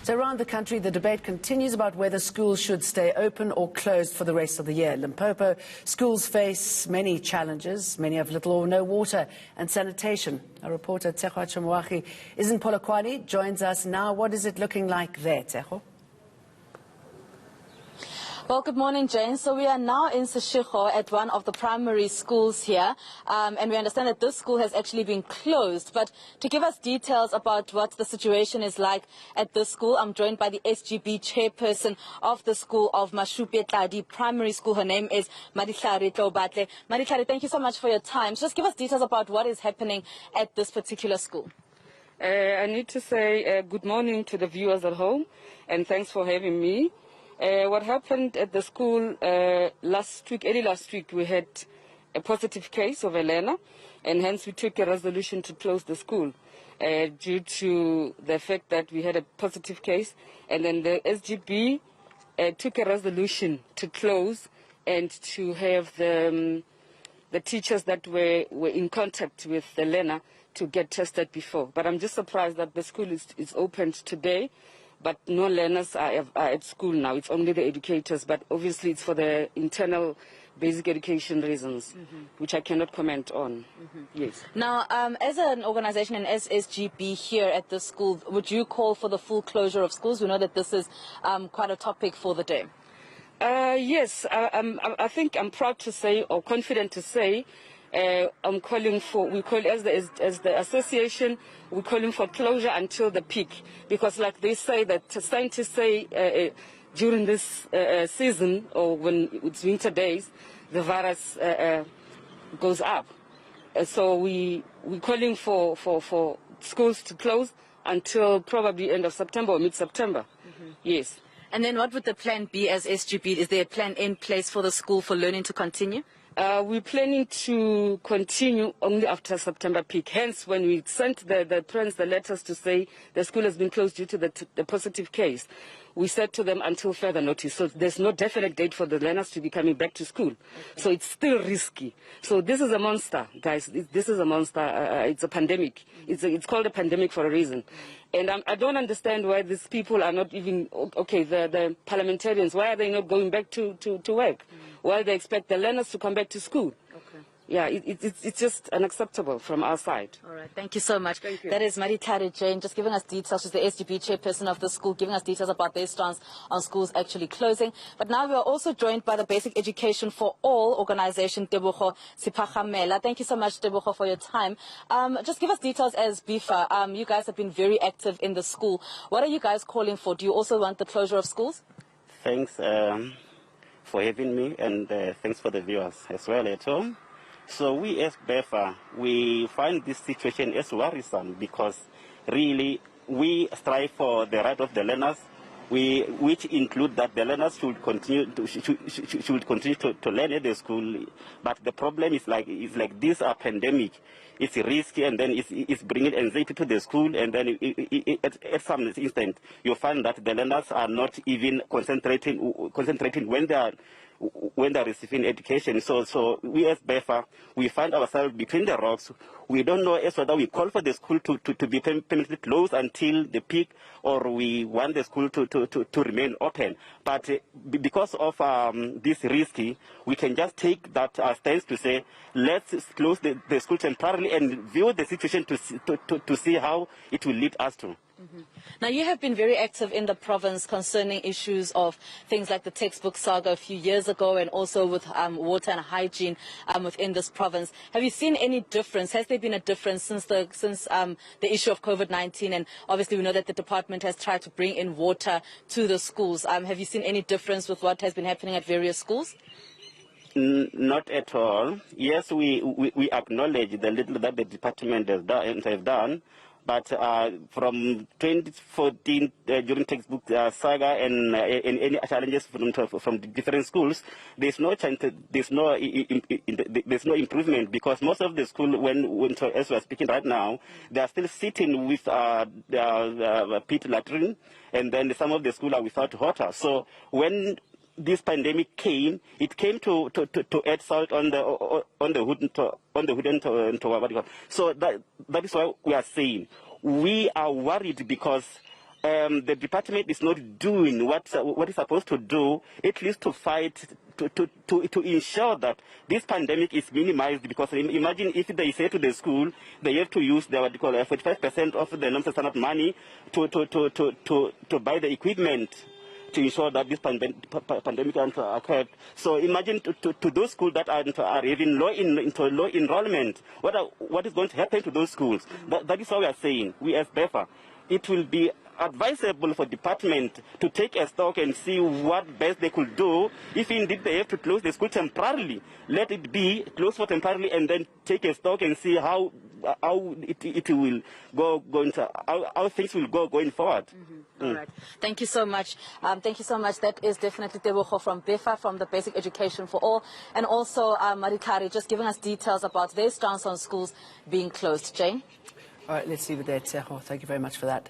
So around the country, the debate continues about whether schools should stay open or closed for the rest of the year. Limpopo schools face many challenges. Many have little or no water and sanitation. Our reporter Tshegohaco Moagi is in Polokwane, joins us now. What is it looking like there, Tshegohaco? Well, good morning, Jane. So we are now in Tshegohaco at one of the primary schools here, and we understand that this school has actually been closed. But to give us details about what the situation is like at this school, I'm joined by the SGB chairperson of the school of Mashupetladi Primary School. Her name is Madihlari Tlobatle. Madihlari, thank you so much for your time. So just give us details about what is happening at this particular school. I need to say good morning to the viewers at home, and thanks for having me. What happened at the school early last week, we had a positive case of a learner, and hence we took a resolution to close the school due to the fact that we had a positive case, and then the SGB took a resolution to close and to have the teachers that were in contact with the learner to get tested before. But I'm just surprised that the school is opened today, but no learners are at school now. It's only the educators, but obviously it's for the internal basic education reasons, which I cannot comment on. Yes. Now, as an organization and as SGB here at the school, would you call for the full closure of schools? We know that this is quite a topic for the day. Yes, I think I'm proud to say, or confident to say, I'm calling for, we call as the association, we're calling for closure until the peak, because like they say, that scientists say during this season, or when it's winter days, the virus goes up. So we're calling for schools to close until probably end of September or mid-September. Yes. And then what would the plan be as SGB? Is there a plan in place for the school for learning to continue? We're planning to continue only after September peak. Hence, when we sent the parents the letters to say the school has been closed due to the positive case, we said to them until further notice. So there's no definite date for the learners to be coming back to school. Okay. So it's still risky. So this is a monster, guys. This is a monster. It's a pandemic. It's called a pandemic for a reason. And I don't understand why these people are not even, okay, the parliamentarians, why are they not going back to work? Why they expect the learners to come back to school? Okay. Yeah, it's just unacceptable from our side. All right, thank you so much. Thank you. That is Madihlari Jane, just giving us details. She's the SGB chairperson of the school, giving us details about their stance on schools actually closing. But now we are also joined by the Basic Education for All organization, Tebogo Siphagamela. Thank you so much, Tebogo, for your time. Just give us details as BIFA. You guys have been very active in the school. What are you guys calling for? Do you also want the closure of schools? Thanks for having me, and thanks for the viewers as well at home. So we as BEFA, we find this situation as worrisome because really we strive for the right of the learners, which include that the learners should continue to learn at the school. But the problem is like this pandemic. It's risky, and then it's bringing anxiety to the school, and then at some instant you find that the learners are not even concentrating when they're receiving education. So we as BEFA, we find ourselves between the rocks. We don't know as whether we call for the school to be permanently closed until the peak, or we want the school to remain open. But because of this risky, we can just take that stance to say, let's close the school temporarily and view the situation to see how it will lead us to. Now, you have been very active in the province concerning issues of things like the textbook saga a few years ago, and also with water and hygiene within this province. Have you seen any difference? Has there been a difference since the issue of COVID-19? And obviously we know that the department has tried to bring in water to the schools. Have you seen any difference with what has been happening at various schools? Not at all. Yes, we acknowledge the little that the department has done. But from 2014, during textbook saga and any challenges from the different schools, there's no improvement, because most of the school, as we're speaking right now, they are still sitting with pit latrine, and then some of the schools are without water. So when this pandemic came, it came to add salt on the hood. So that is why we are saying we are worried, because the department is not doing what it's supposed to do, at least to fight, to ensure that this pandemic is minimized. Because imagine if they say to the school they have to use their 45% of the non-standard money to buy the equipment to ensure that this pandemic occurred. So imagine to those schools that are having low enrollment, what is going to happen to those schools? That is what we are saying. We as BEFA, it will be advisable for department to take a stock and see what best they could do. If indeed they have to close the school temporarily, let it be closed for temporarily, and then take a stock and see how it will how things will go going forward. All right. Thank you so much. Thank you so much. That is definitely Tshegohaco from BEFA, from the Basic Education for All, and also Marikari just giving us details about their stance on schools being closed. Jane? All right, let's leave it there, Tshegohaco. Thank you very much for that.